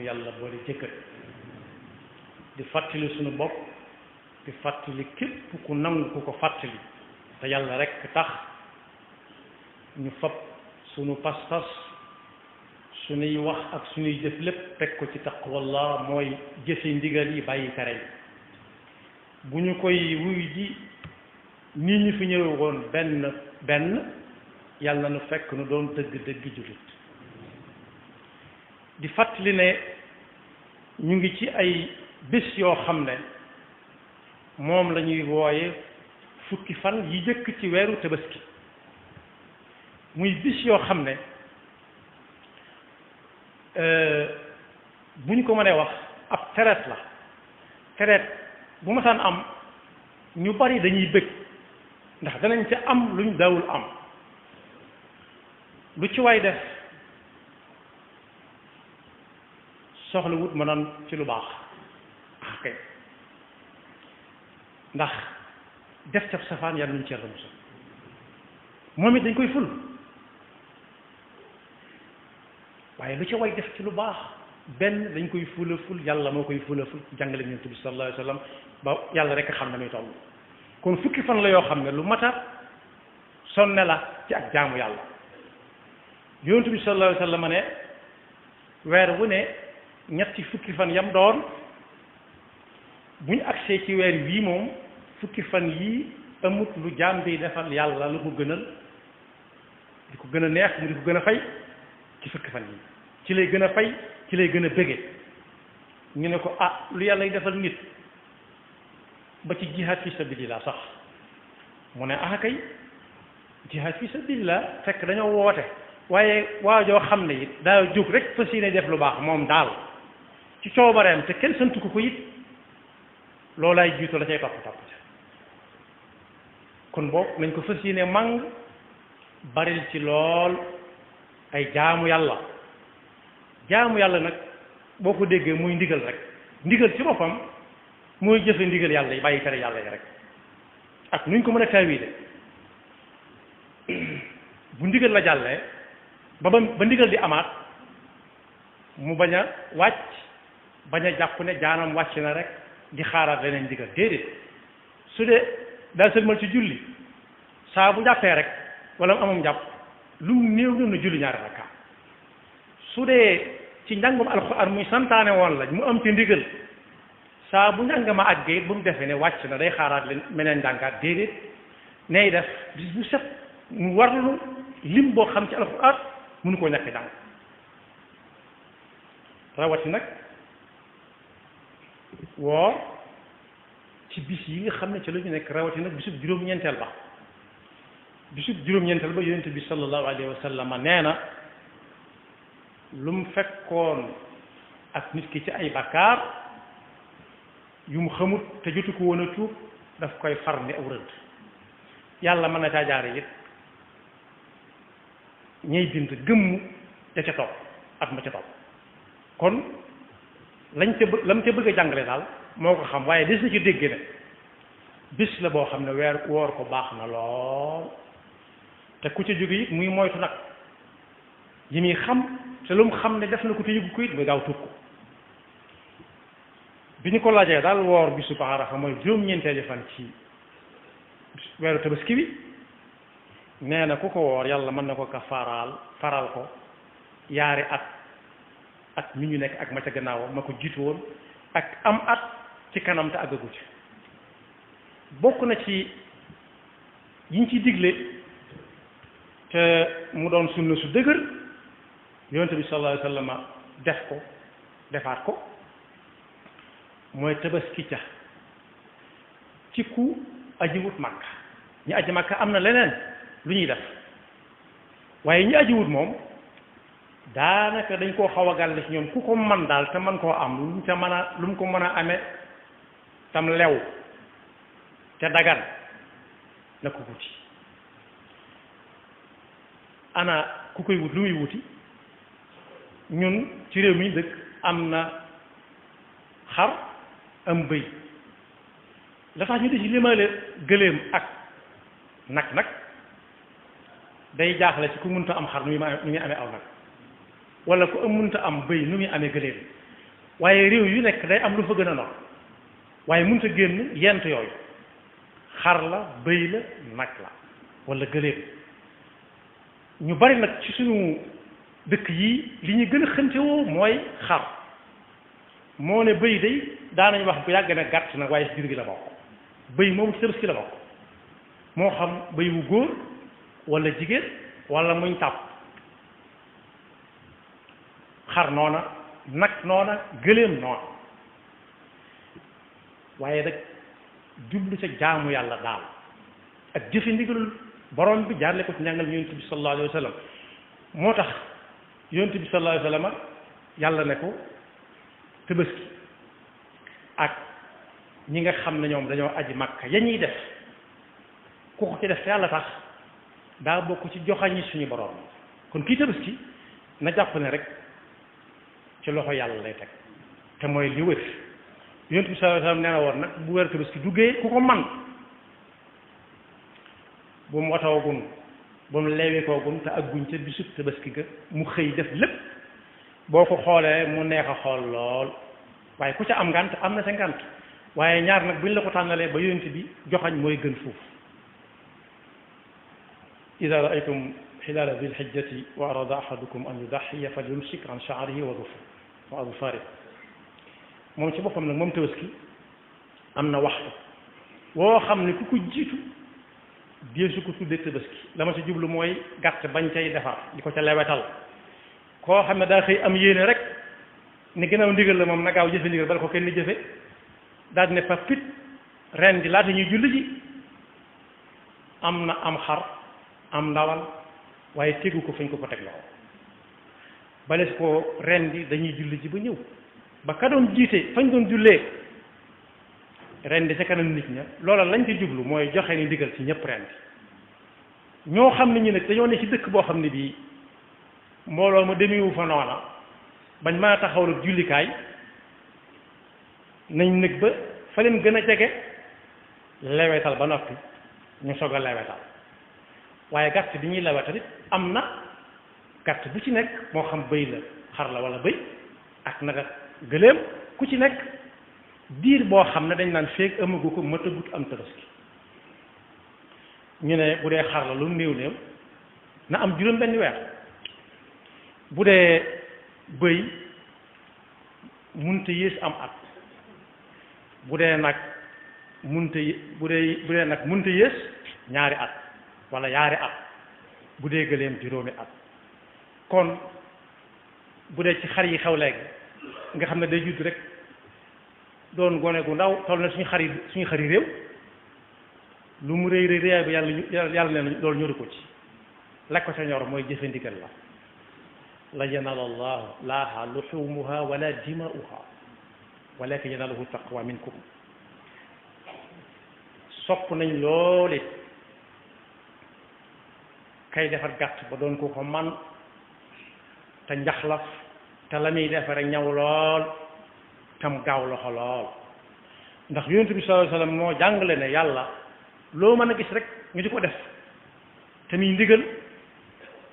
yàlla boole jëkkër di fàttali suñu bopp di fàttali képp ku nangu ku ko fàttali te yàlla rekk tax ñu fab sunu pas-pas suñuy wax ak suñuy jëf lépp teg ko ci taqwallah mooy jëfe ndigal yi bàyyi tere yi bu ñu koy wuy ji nii ñu fi ñëwee woon benn yàlla na nu fekk nu doon dëgg jullit di fàttali ne ñu ngi ci ay bés yoo xam ne moom la ñuy wooye fukki fan yi jëkk ci weeru tabaski muy bis yoo xam ne bu ñu ko mënee wax ab traite la traite bu masaan am ñu bari dañuy bëgg ndax danañ ca am luñ daawul am lu ci waay def soxla wut ma naan ci lu baax kay ndax def ca safaan yàlla nuñ ci yàlla musal moom it dañ koy ful waaye lu ci way def ci lu baax benn dañ koy fula ful yàlla moo koy fula ful jàngale Yonent bi sallallahu alayhi wa sallam ba yàlla rek xam na muy toll kon fukki fan la yoo xam ne lu mata sonne la ci ak jaamu yàlla Yonent bi sallallahu alayhi wa sallam ne weer wu ne ñetti fukki fan yam doon bu ñu agsee ci weer wii moom fukki fan yii amut lu jaam bi defal yàlla lu ko gënal di ko gën a neex mu di ko gën a fay ci fukki fan yii ci lay gën a fay ci lay gën a bëgge ñu ne ko ah lu yàlla defal nit ba ci jihaad fi sabilillah sax mu ne ah kay jihaad fi sabilillah fekk dañoo woote waaye waajoo xam ne it daa jóg rek fas yéene def lu baax moom daal ci coobareem te kenn santu ko it loolaay jiitu la cay topp kon boog nañ ko fas yéene màng baril ci lool ay jaamu yàlla nag boo ko déggee muy ndigal rek ndigal ci boppam mooy jëfe ndigal yàlla yi bàyyi tere yàlla yi rek ak nuñ ko mën a taawile bu ndigal la jàllee ba ndigal di amaat mu bañ a wàcc bañ a jàpp ne jaanam wàcc na rek di xaaraat leneen ndigal déedéet su dee daal sëlmal ci julli saa bu jàppee rek wala mu amam jàpp lu mu néew na julli ñaari rakka su dee ci njàngum alxuraan muy santaane woon la mu am ci ndigal saa bu njàng ma àggee bu mu defee ne wàcc na day xaaraat leen meneen njàngaat déedéet nay def bis bu set mu warlu lim boo xam ci alxuraan mënu koo ñàkk jàng rawati nag woor ci bis yi nga xam ne ci la ñu nekk rawati nag bisub juróom-ñeenteel ba yonent bi sallallahu alayhi wa sallam nee na lu mu fekkoon ak nit ki ci ay bakkaar yu mu xamut te jotu ko woon a tuub daf koy far ni aw rëdd yàlla mën na caa jaare it ñay bind gëmm ja ca topp ak ma ca topp kon lam ca bëgg a jàngale daal moo ko xam waaye des na ci dégg ne bis la boo xam ne woor ko baax na lool te ku ca jóge it muy moytu nag yi muy xam te lu mu xam ne def na ko te yëgu ko it muy gaaw tuub ko bi ñu ko laajee daal woor bisu Arafa mooy juróom-ñeenteeli fan ci weeru tabaski bi nee na ku ko woor yàlla mën na ko faral ko yaari at mi ñu nekk ak ma ca gannaaw ma ko jiitu woon ak am at ci kanam te àggagu ci bokk na ci yiñ ciy digle te mu doon sunna su dëgër yonent bi sallallahu alayhi wa sallam defaat ko mooy tabaski ca ci ku ajiwut Makka ñi aji Makka am na leneen lu ñuy def waaye ñi ajiwut moom daanaka dañ koo xaw a gàll ci ñoom ku ko man daal te man koo am lu mu ko mën a amee tam lew te dagan na ko wuti ana ku koy wut lu muy wuti ñun ci réew mi dëkk am na xar am bëy la tax ñu di ci limale gëléem ak nag day jaaxle ci ku mënta am xar nu muy amee aw nag wala ku am mënta am bëy nu muy amee gëléem waaye réew yu nekk day am lu fa gën a noor waaye mënut a génn yent yooyu xar la bëy la nag la wala gëléem ñu bari nag ci suñu dëkk yi li ñu gën a xëntewoo mooy xar moo ne bëy day daanañ wax bu yàgg na gàtt nag waaye si jur gi la bokk bëy moom ci Tabaski la bokk moo xam bëy wu góor wala jigéen wala muñ tàpp xar noona nag noona gëléem noona waaye nag jublu ca jaamu yàlla daal ak jëfe ndigalul borom bi jaarle ko ci njàngal yonent bi sallallahu alayhi wa sallam moo tax yonent bi sallallahu alayhi wa sallam yàlla ne ko Tabaski ak ñi nga xam ne ñoom dañoo aji Makka ya ñuy def ku ko ci def te yàlla tax daa bokk ci joxañi suñu borom kon kii Tabaski na jàpp ne rek ci loxo yàlla lay teg te mooy li wër yonent bi sallallahu alayhi wa sallam nee na woon nag bu weer Tabaski duggee ku ko man bu mu watoogun bu mu leewikoogun te agguñ ca bisub Tabaski ga mu xëy def lépp boo ko xoolee mu neex a xool lool waaye ku ca am ngànt am na sa ngànt waaye ñaar nag bu ñu la ko tànnalee ba yonent bi joxañ mooy gën foofu ida raaytum xilaala dil xijjati wa arada ahadukum an yudaxiya falyumsik an shaarihi wa adfaarihi moom ci boppam nag moom Tabaski am na waxtu woo xam ne ku ko jiitu deesu ko tuddee Tabaski la ma ci jublu mooy gàtt bañ cay defar di ko ca lewetal koo xam ne daa xëy am yéene rek ni gënaaw ndigal la moom na gaaw jëfe ndigal bala ko kenn jëfe daal di ne fa pit ren di laata ñuy julli ji am na am xar am ndawal waaye tegu ko fañ ko teg loxo bales ko ren di dañuy julli ji ba ñëw ba ka doon jiite fañ doon jullee ren di sa kanam nit ña loola lañ ci jublu mooy joxe ni ndigal ci ñëpp ren di ñoo xam ne ñu nag dañoo ne ci dëkk boo xam ne bii mbooloo ma demewu fa noona bañ mën a taxaw nag jullikaay nañ nag ba fa leen gën a jege lewetal ba noppi ñu soog a lewetal waaye gàtt bi ñuy lewetal it am na gàtt bu ci nekk moo xam bëy la xar la wala bëy ak nag ak gëléem ku ci nekk diir boo xam ne dañ naan feeg amagu ko matagut am Tabaski ñu ne bu dee xar la lu néew néew na am juróom benn weer bu dee bëy munta yées am at bu dee nag munta bu dee nag munta yées ñaari at wala yaari at bu dee gëléem juróomi at kon bu dee ci xar yi xew léegi nga xam ne day judd rek doon gone gu ndaw toll na suñu xari réew lu mu rëy rëyaay ba yàlla nee na loolu ñoru ko ci la ko ca ñor mooy jëfe ndigal la la yanala laaha luxumuha wala dimauha walakin yanaluhu taqwa minkum sopp nañ lool it kay defar gàtt ba doon ko man te njaxlaf te la muy defare ñaw lool tam gaaw loxo lool ndax yonent bi sallallahu alayhi wasallam moo jàngale ne yàlla loo mën a gis rek ñu di ko def te muy ndigal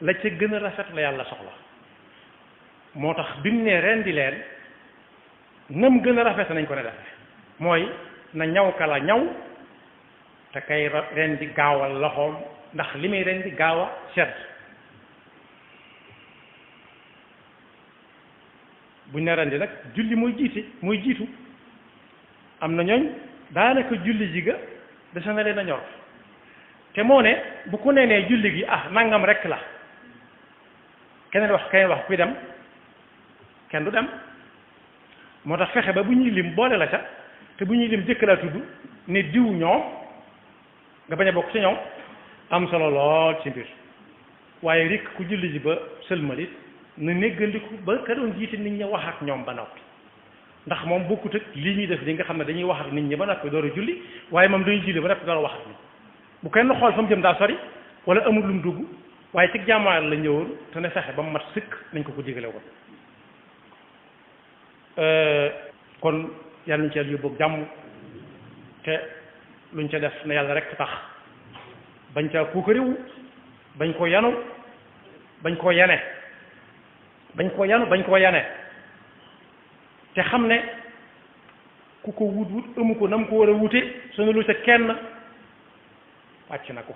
la ca gën a rafet la yàlla soxla moo tax bi mu ne ren di leen nam gën a rafet nañ ko ne defe mooy na ñaw ka la ñaw te kay ren di gaawal loxoom ndax li muy ren di gaaw a sedd buñ ne ren di nag julli mooy jiitu am na ñooñ daanaka julli ji ga dese na leen a ñor te moo ne bu ku nee julli gi nangam rek la keneen wax kuy dem kenn du dem moo tax fexe ba bu ñuy lim boole la ca te bu ñuy lim jëkk laa tudd ne diw ñoom nga bañ a bokk ci ñoom am solo lool ci mbir waaye rek ku julli ji ba sëlmalit na néggandiku ba ka doon jiite nit ñi wax ak ñoom ba noppi ndax moom bokkut ak lii ñuy def li nga xam ne dañuy wax ak nit ñi ba noppi door a julli waaye moom dañuy julli ba noppi door a wax ak nit bu kenn xool fa mu jëm daa sori wala amul lu mu dugg waaye ci jàmmaar la ñëwoon te ne fexe ba mu mat sëkk nañ ko digale woon kon yàlla nañ ci yàlla yóbbu jàmm te luñ ca def na yàlla rek tax bañ caa puukariwu bañ ko yanu bañ koo yane te te xam ne ku ko wut amu ko na mu ko war a wute sunu lu ca kenn wàcc na ko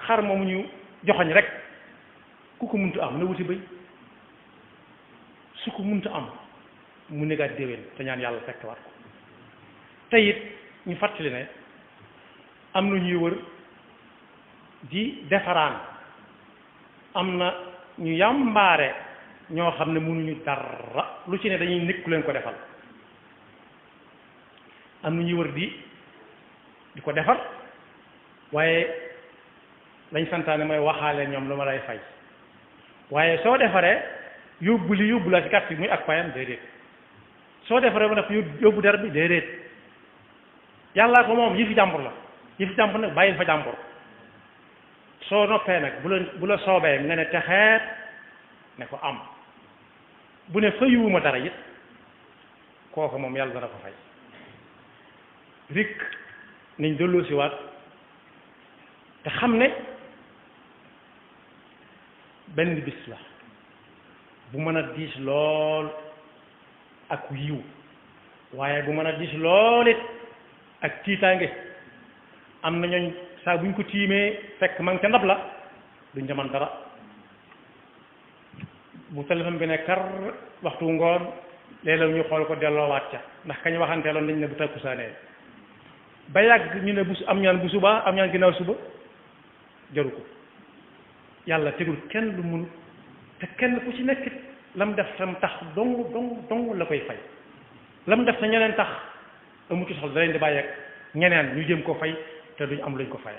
xar moomu ñu joxoñ rek ku ko muntu am na wuti bëy su ko muntu am mu négaat déwén te ñaan yàlla fekk war ko te it ñu fàttali ne am na ñuy wër di defaraan am na ñu yàmbaare ñoo xam ne mënuñu dara lu ci ne dañuy nekk ku leen ko defal am na ñuy wër di ko defar waaye lañ santaane mooy waxaale ñoom lu ma lay fay waaye soo defaree yóbbu li yóbbu la ci kàtt bi muy ak payam déedéet soo defaree ba def yóbbu der bi déedéet yàllaa ko moom yëfi jàmbur la yëfi jàmbur nag bàyyil fa jàmbur soo noppee nag bu la soobee nga ne texeet ne ko am bu ne fayuwuma dara it kooku moom yàlla dana ko fay rik nañ delloo si waat te xam ne benn bis la bu mën a diis lool ak yiw waaye bu mën a diis lool it ak tiitaange am na ñooñ saa buñ ko tiimee fekk ma ngi ca ndab la duñ ca mën dara bu téléphone bi ne kar waxtu ngoon léeg-léeg ñu xool ko delloowaat ca ndax kañ waxanteeloon dañ ne bu takkusaanee ba yàgg ñu ne bu am ñaan bu suba am ñaan ginnaaw suba jaru ko yàlla tegul kenn lu mun te kenn ku ci nekk lam def tam tax dong la koy fay lam def te ñeneen tax amu ci soxla da leen di bàyyi ak ñeneen ñu jëm ko fay te duñ am luñ ko fay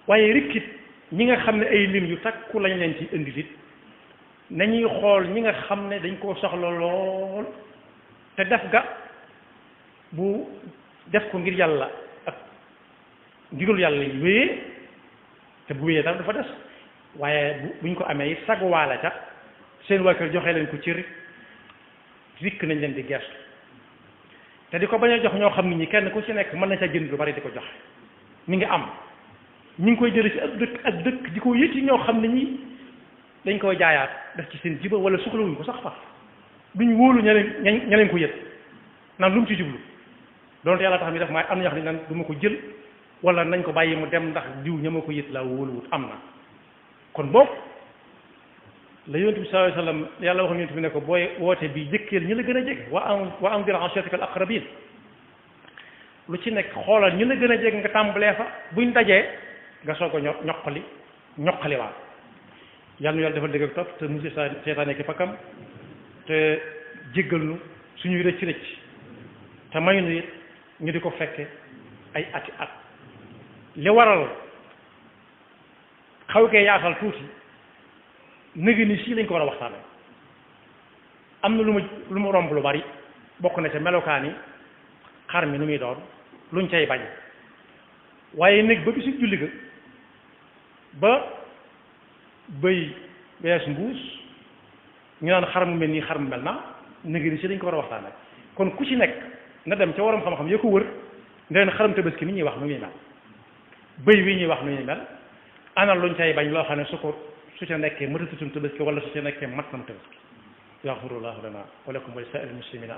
waaye rikkit ñi nga xam ne ay lim yu takku lañ leen ci indi it nañuy xool ñi nga xam ne dañ koo soxla lool te def ga bu def ko ngir yàlla ak ngirul yàlla yi wéyee te bu wéyee tam dafa des waaye buñ ko amee it saguwaale ca seen waa kër joxe leen ko ci rikk nañ leen di gestu te di ko bañ a jox ñoo xam ne ñi kenn ku ci nekk mën na ca jënd lu bari di ko joxe mi ngi am ñi ngi koy jële ci ak dëkk di ko yëti ñoo xam ne ñi dañ koy jaayaat def ci seen jiba wala soxlawuñ ko sax fa duñ wóolu ña leen ko yët naan lu mu ci jublu doonte yàlla tax mi def maay am na ñoo xam ne naan du ma ko jël wala nañ ko bàyyi mu dem ndax diw ña ma ko yët laa wóoluwut am na kon boobu la yonent bi sallallahu alayhi wasallam yàlla wax yonent bi ne ko booy woote bi jëkkeel ñi la gën a jege wa anzir ashiratika al aqrabin lu ci nekk xoolal ñi la gën a jege nga tàmbalee fa buñ dajee nga soog a ñoqaliwaat yàlla nu yàlla defal dëgg ak topp te musi seetaane ki pakam te jéggal nu suñuy rëcc rëcc te may nu it ñu di ko fekke ay ati at li waral xaw kee yaatal tuuti nëgë ni sii lañ ko war a waxtaane am na lu mu romb lu bari bokk na ca melokaani xar mi nu muy doon luñ cay bañ waaye néeg ba bisu julli ga ba bëy wees mbuus ñu naan xar mu mel nii xar mu mel na nëgë ni sii lañ ko war a waxtaane kon ku ci nekk na dem ca waram xam-xam ya ko wër nga leen xaram tabaski mi ñuy wax nu muy mel bëy wi ñuy wax nu ñuy mel ana luñ cay bañ loo xam ne su ca nekkee matatutum tabaski wala su ca nekkee mat nam tabaski yaxfirullahu lana wa lakum wa li saa'iril muslimina